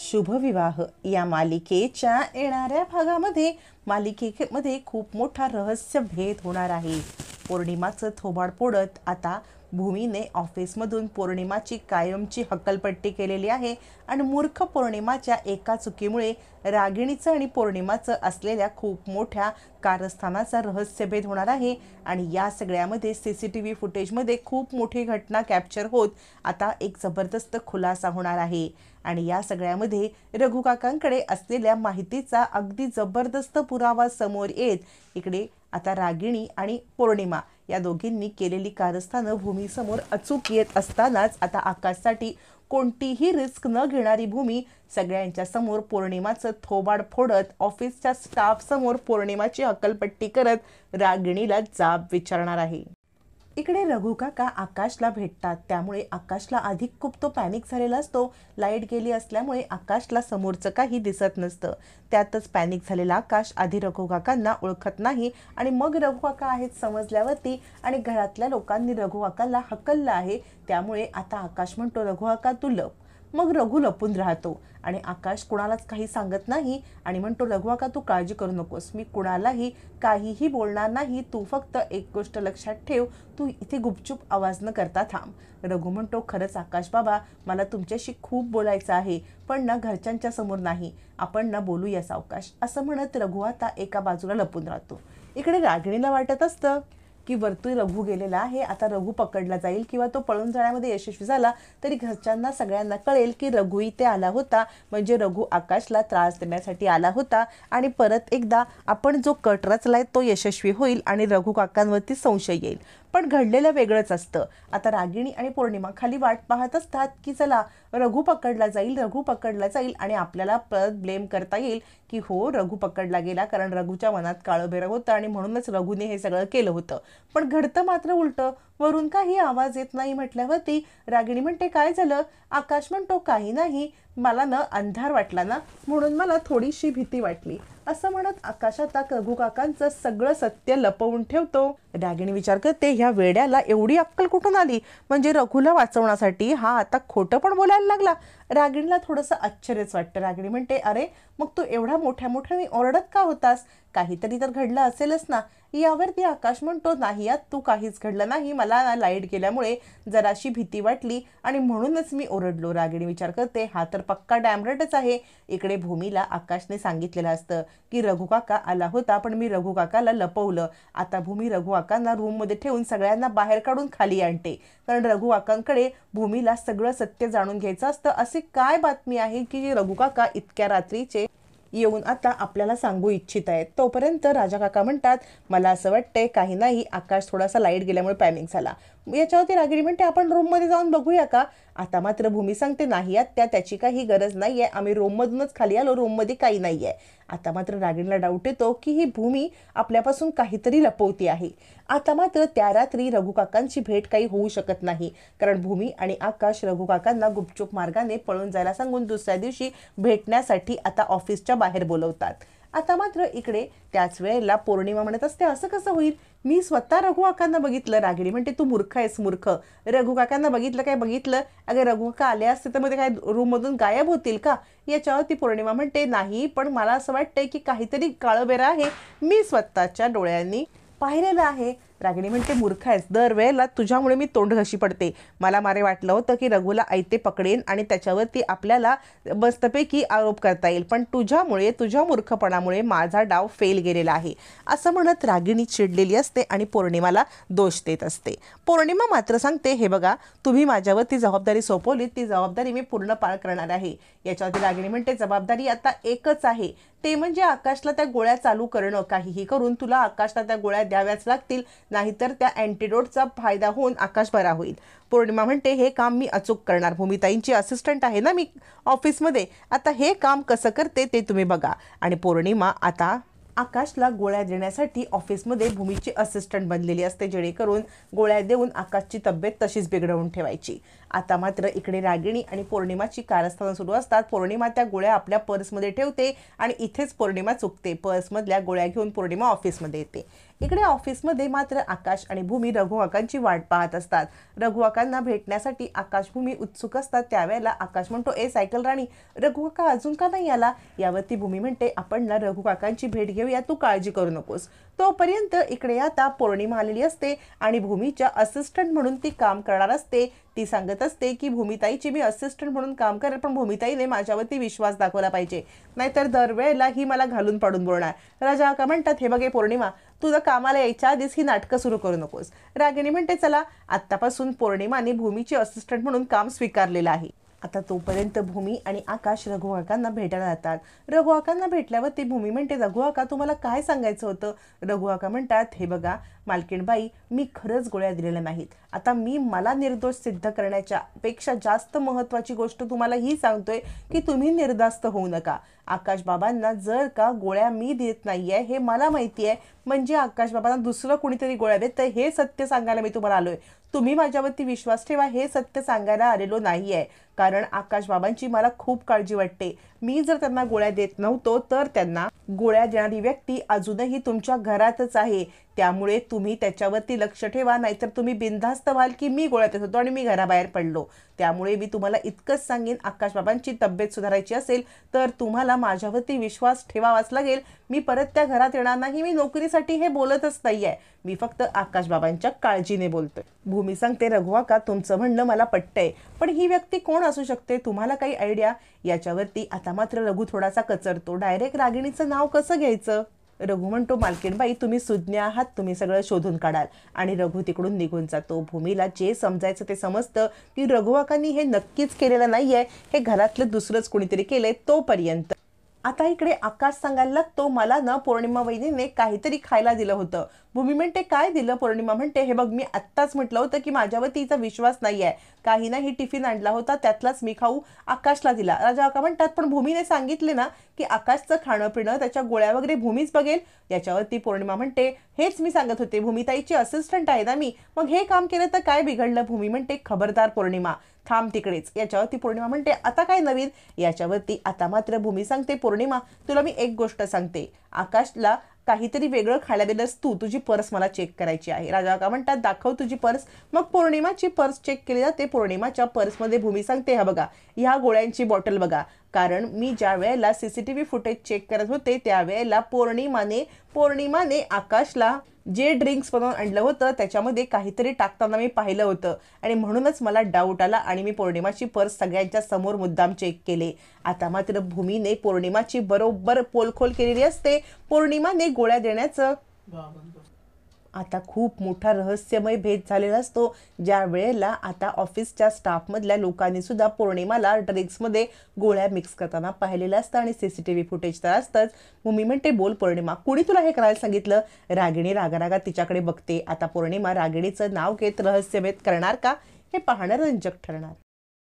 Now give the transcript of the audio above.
शुभविवाह या मालिकेच्या येणाऱ्या भागामध्ये मालिकेमध्ये खूप मोठा रहस्य भेद होणार आहे। पौर्णिमाचं थोबाड फोडत आता भूमीने ऑफिसमधून पौर्णिमाची कायमची हक्कलपट्टी केलेली आहे आणि मूर्ख पौर्णिमाच्या एका चुकीमुळे रागिणीचं आणि पौर्णिमाचं असलेल्या खूप मोठ्या कारस्थानाचा रहस्यभेद होणार आहे। आणि या सगळ्यामध्ये CCTV फुटेजमध्ये खूप मोठी घटना कॅप्चर होत आता एक जबरदस्त खुलासा होणार आहे। आणि या सगळ्यामध्ये रघु काकांकडे असलेल्या माहितीचा अगदी जबरदस्त पुरावा समोर येत इकडे आता रागिणी आणि पौर्णिमा या दोघींनी केलेली कारस्थानं भूमीसमोर अचूक येत असतानाच आता आकाशसाठी कोणतीही रिस्क न घेणारी भूमी सगळ्यांच्या समोर पौर्णिमाचं थोबाड फोडत ऑफिसच्या स्टाफ समोर पौर्णिमाची हक्कलपट्टी करत रागिणीला जाब विचारणार आहे। इकडे रघु काका आकाशला भेटतात, त्यामुळे आकाशला आधी खूप तो पॅनिक झालेला असतो। लाईट गेली असल्यामुळे आकाशला समोरचं काही दिसत नसतं। त्यातच पॅनिक झालेला आकाश आधी रघु काकांना ओळखत नाही आणि मग रघु काका आहेत समजल्यावरती आणि घरातल्या लोकांनी रघु काकाला हकललं आहे, त्यामुळे आता आकाश म्हणतो रघु काका तू लप। मग रघु लपून राहतो आणि आकाश कुणालाच काही सांगत नाही आणि म्हणतो रघु काका तू काळजी करू नकोस, मी कुणालाही काहीही बोलणार नाही, तू फक्त एक गोष्ट लक्षात ठेव, तू इथे गुपचूप आवाज न करता थांब। रघु म्हणतो खरंच आकाश बाबा मला तुमच्याशी खूप बोलायचं आहे, पण ना घरच्यांच्या समोर नाही, आपण ना बोलूया सावकाश, असं म्हणत रघु आता एका बाजूला लपून राहतो। इकडे रागिणीला वाटत असतं की वरती रघु गेलेला आहे, आता रघु पकडला जाईल किंवा तो पळून जाण्यामध्ये यशस्वी झाला तरी घरच्यांना सगळ्यांना कळेल की रघु इथे आला होता, म्हणजे रघु आकाशला त्रास देण्यासाठी आला होता आणि परत एकदा आपण जो कट रचलाय तो यशस्वी होईल आणि रघु काकांवरती संशय येईल। पण घडलेलं वेगळंच असतं। आता रागिणी आणि पौर्णिमा खाली वाट पाहत असतात की चला रघु पकडला जाईल, रघु पकडला जाईल आणि आपल्याला परत ब्लेम करता येईल की हो रघु पकडला गेला कारण रघुच्या मनात काळबेरं होतं आणि म्हणूनच रघुने हे सगळं केलं होतं। पण घडतं मात्र उलटं, वरून काही आवाज येत नाही म्हटल्यावरती रागिणी म्हणते काय झालं? आकाश म्हणतो काही नाही, मला न अंधार वाटला ना म्हणून मला थोडीशी भीती वाटली, असं म्हणत आकाश आता रघु काकांचं सगळं सत्य लपवून ठेवतो। रागिणी विचार करते ह्या वेड्याला एवढी अक्कल कुठून आली, म्हणजे रघुला वाचवण्यासाठी हा आता खोटं पण बोलायला लागला। रागिणीला थोडंसं आश्चर्यच वाटतं। रागिणी म्हणते अरे मग तू एवढा मोठ्याने ओरडत का होतास, काहीतरी तर घडलं असेलच ना? यावरती आकाश म्हणतो नाही यात तू काहीच घडलं नाही, मला लाईट गेल्यामुळे जराशी भीती वाटली आणि म्हणूनच मी ओरडलो। रागिणी विचार करते हा तर पक्का डॅमरटच आहे। इकडे भूमीला आकाशने सांगितलेलं असतं की रघु काका आला होता पण मी रघु काकाला लपवलं। आता भूमी रघु काकांना रूममध्ये ठेवून सगळ्यांना बाहेर काढून खाली आणते, कारण रघु काकांकडे भूमीला सगळं सत्य जाणून घ्यायचं असतं। असे काय बातमी आहे की रघु काका इतक्या रात्रीचे येऊन आता आपल्याला सांगू इच्छित आहेत। तोपर्यंत राजा काका म्हणतात मला असं वाटतंय काही नाही, आकाश थोडासा लाईट गेल्यामुळे पॅनिक झाला। याच्यावरती रागिणी म्हणते आपण रूममध्ये जाऊन बघूया का? आता मात्र भूमी सांगते नाही त्याची काही गरज नाहीये, आम्ही रूममधूनच खाली आलो, रूममध्ये काही नाहीये। आता मात्र रागिणीला डाऊट येतो की ही भूमी आपल्यापासून काहीतरी लपवती आहे। आता मात्र त्या रात्री रघु काकांची भेट काही होऊ शकत नाही, कारण भूमी आणि आकाश रघु काकांना गुपचूप मार्गाने पळून जायला सांगून दुसऱ्या दिवशी भेटण्यासाठी आता ऑफिसच्या बाहेर बोलवतात। आता मात्र इकडे त्याच वेळेला पौर्णिमा म्हणत असते असं कसं होईल, मी स्वतः रघु काकांना बघितलं। रागिणी म्हणते तू मूर्ख आहेस मूर्ख, रघु काकांना बघितलं काय बघितलं, अगं रघु काका आले असते तर मध्ये काय रूममधून गायब होतील का? याच्यावरती पौर्णिमा म्हणते नाही पण मला असं वाटतंय की काहीतरी काळबेरं आहे, मी स्वतःच्या डोळ्यांनी पाहिलेलं आहे। रागिणी म्हणते मूर्ख आहेस, दरवेळेला तुझ्यामुळे मी तोंड घशी पडते, मला मारे वाटलं होतं की रघुला आयते पकडेन आणि त्याच्यावरती आपल्याला मस्तपैकी आरोप करता येईल, पण तुझ्यामुळे तुझ्या मूर्खपणामुळे माझा डाव फेल गेलेला आहे, असं म्हणत रागिणी चिडलेली असते आणि पौर्णिमाला दोष देत असते। पौर्णिमा मात्र सांगते हे बघा तुम्ही माझ्यावरती जबाबदारी सोपवली, ती जबाबदारी मी पूर्ण पार करणार आहे। याच्यावरती रागिणी म्हणते जबाबदारी आता एकच आहे, ते म्हणजे आकाशला त्या गोळ्या चालू करणं, काहीही करून तुला आकाशला त्या गोळ्या द्याव्याच लागतील, नाहीतर त्या अँटीडोटचा फायदा होऊन आकाश बरा होईल। पौर्णिमा म्हणते हे काम मी अचूक करणार, भूमिताईंची असिस्टंट आहे ना मी ऑफिसमध्ये, आता हे काम कसं करते ते तुम्ही बघा। आणि पौर्णिमा आता आकाशला गोळ्या देण्यासाठी ऑफिसमध्ये भूमीची असिस्टंट बनलेली असते, जेणेकरून गोळ्या देऊन आकाशची तब्येत तशीच बिघडवून ठेवायची। आता मात्र इकडे रागिणी आणि पौर्णिमाची कारस्थानं सुरू असतात. पौर्णिमा त्या गोळ्या आपल्या पर्समध्ये ठेवते आणि इथेच पौर्णिमा चुकते. पर्समधल्या गोळ्या घेऊन पौर्णिमा ऑफिसमध्ये येते. इकडे ऑफिसमध्ये मात्र आकाश आणि भूमी रघुकाकांची वाट पाहत असतात. रघुकाकांना भेटण्यासाठी आकाश भूमी उत्सुक असतात. त्यावेळेला आकाश म्हणतो, ए सायकल राणी, रघुकाका अजून का नाही आला? यावरती भूमी म्हणते, आपण ना रघुकाकांची भेट घेऊया, तू काळजी करू नकोस. तोपर्यंत इकडे आता पौर्णिमा आलेली असते आणि भूमीच्या असिस्टंट म्हणून ती काम करणार असते. ती सांगत असते की भूमिताईची मी असिस्टंट म्हणून काम करेल, पण भूमिताईने माझ्यावरती विश्वास दाखवला पाहिजे, नाहीतर दरवेळेला ही मला घालून पाडून बोलणार. राजा का म्हणतात, हे बघे पौर्णिमा, तुझं कामाला यायच्या आधीच ही नाटकं सुरू करू नकोस. रागिणी म्हणते, चला आत्तापासून पौर्णिमाने भूमीची असिस्टंट म्हणून काम स्वीकारलेलं आहे. आता तोपर्यंत भूमी आणि आकाश रघुकाकांना भेटायला जातात. रघुकाकांना भेटल्यावर ती भूमी म्हणते, रघुकाका तुम्हाला काय सांगायचं होतं? रघुकाका म्हणतात, हे बघा मालकीणबाई, मी खरंच गोळ्या दिलेल्या नाहीत. आता मी मला निर्दोष सिद्ध करण्याच्या पेक्षा जास्त महत्त्वाची गोष्ट तुम्हाला ही सांगतोय की तुम्ही निर्धास्त होऊ नका. आकाश बाबांना जर का गोळ्या मी देत नाहीये हे मला माहिती आहे, म्हणजे आकाश बाबांना दुसरं कुणीतरी गोळ्या देत, हे सत्य सांगायला मी तुम्हाला आलोय. तुम्ही माझ्यावरती विश्वास ठेवा, हे सत्य सांगायला आलेलो नाहीये. कारण आकाश बाबांची मला खूप काळजी वाटते. मी जर त्यांना गोळ्या देत नव्हतो तर त्यांना गोळ्या देणारी व्यक्ती अजूनही तुमच्या घरातच आहे. त्यामुळे तुम्ही त्याच्यावरती लक्ष ठेवा, नाहीतर तुम्ही बिनधास्त व्हाल की मी गोळ्या देत होतो आणि मी घराबाहेर पडलो. त्यामुळे मी तुम्हाला इतकंच सांगेन, आकाश बाबांची तब्येत सुधारायची असेल तर तुम्हाला माझ्यावरती विश्वास ठेवावाच लागेल. मी परत त्या घरात येणार नाही. मी नोकरीसाठी हे बोलतच नाहीये, मी फक्त आकाश बाबांच्या काळजीने बोलतोय. भूमी सांगते, रघुकाका तुमचं म्हणणं मला पटतंय, पण ही व्यक्ती कोण असू शकते? तुम्हाला काही आयडिया? याच्यावरती आता मात्र रघु थोडासा कचरतो. डायरेक्ट रागिणीचं नाव कसं घ्यायचं? रघु म्हणतो, मालकीणबाई तुम्ही सुज्ञ आहात, तुम्ही सगळं शोधून काढाल. आणि रघु तिकडून निघून जातो. भूमीला जे समजायचं ते समजतं की रघुकाकांनी हे नक्कीच केलेलं नाहीये, हे घरातलं दुसरंच कोणीतरी केलंय. तोपर्यंत आता इकडे आकाश सांगायला लागतो, मला ना पौर्णिमा वहिनीने काहीतरी खायला दिलं होतं. भूमी म्हणते, काय दिलं? पौर्णिमा म्हणते, हे बघ मी आत्ताच म्हटलं होतं की माझ्यावर तिचा विश्वास नाही आहे. काही नाही, टिफिन आणला होता त्यातलाच मी खाऊ आकाशला दिला. राजा काका म्हणतात, पण भूमीने सांगितले ना की आकाशचं खाणं पिणं त्याच्या गोळ्या वगैरे भूमीच बघेल. याच्यावरती पौर्णिमा म्हणते, हेच मी सांगत होते, भूमिताईची असिस्टंट आहे ना मी, मग हे काम केलं तर काय बिघडलं? भूमी म्हणते, खबरदार पौर्णिमा, थांब तिकडेच. याच्यावरती पौर्णिमा म्हणते, आता काय नवीन? याच्यावरती आता मात्र भूमी सांगते, पौर्णिमा तुला मी एक गोष्ट सांगते, आकाशला काहीतरी वेगळं खायला दिलंस तू, तुझी पर्स मला चेक करायची आहे. राजा का म्हणतात, दाखव तुझी पर्स. मग पौर्णिमाची पर्स चेक केली जाते. पौर्णिमाच्या पर्समध्ये भूमी सांगते, हा बघा ह्या गोळ्यांची बॉटल बघा, कारण मी ज्या वेळेला CCTV फुटेज चेक करत होते त्यावेळेला पौर्णिमाने आकाशला जे ड्रिंक्स बनवून आणलं होतं त्याच्यामध्ये काहीतरी टाकताना मी पाहिलं होतं आणि म्हणूनच मला डाऊट आला आणि मी पौर्णिमाची पर्स सगळ्यांच्या समोर मुद्दाम चेक केले. आता मात्र भूमीने पौर्णिमाची बरोबर पोलखोल केलेली असते. पौर्णिमाने गोळ्या देण्याचं आता खूप मोठा रहस्यमय भेद झालेला असतो. ज्या वेळेला आता ऑफिसच्या स्टाफमधल्या लोकांनी सुद्धा पौर्णिमाला ड्रिंक्समध्ये गोळ्या मिक्स करताना पाहिलेलं असतं आणि CCTV फुटेज तर असतंच. भूमी म्हणते, बोल पौर्णिमा, कुणी तुला हे करायला सांगितलं? रागिणी रागारागात तिच्याकडे बघते. आता पौर्णिमा रागिणीचं नाव घेत रहस्यभेद करणार का, हे पाहणं रंजक ठरणार.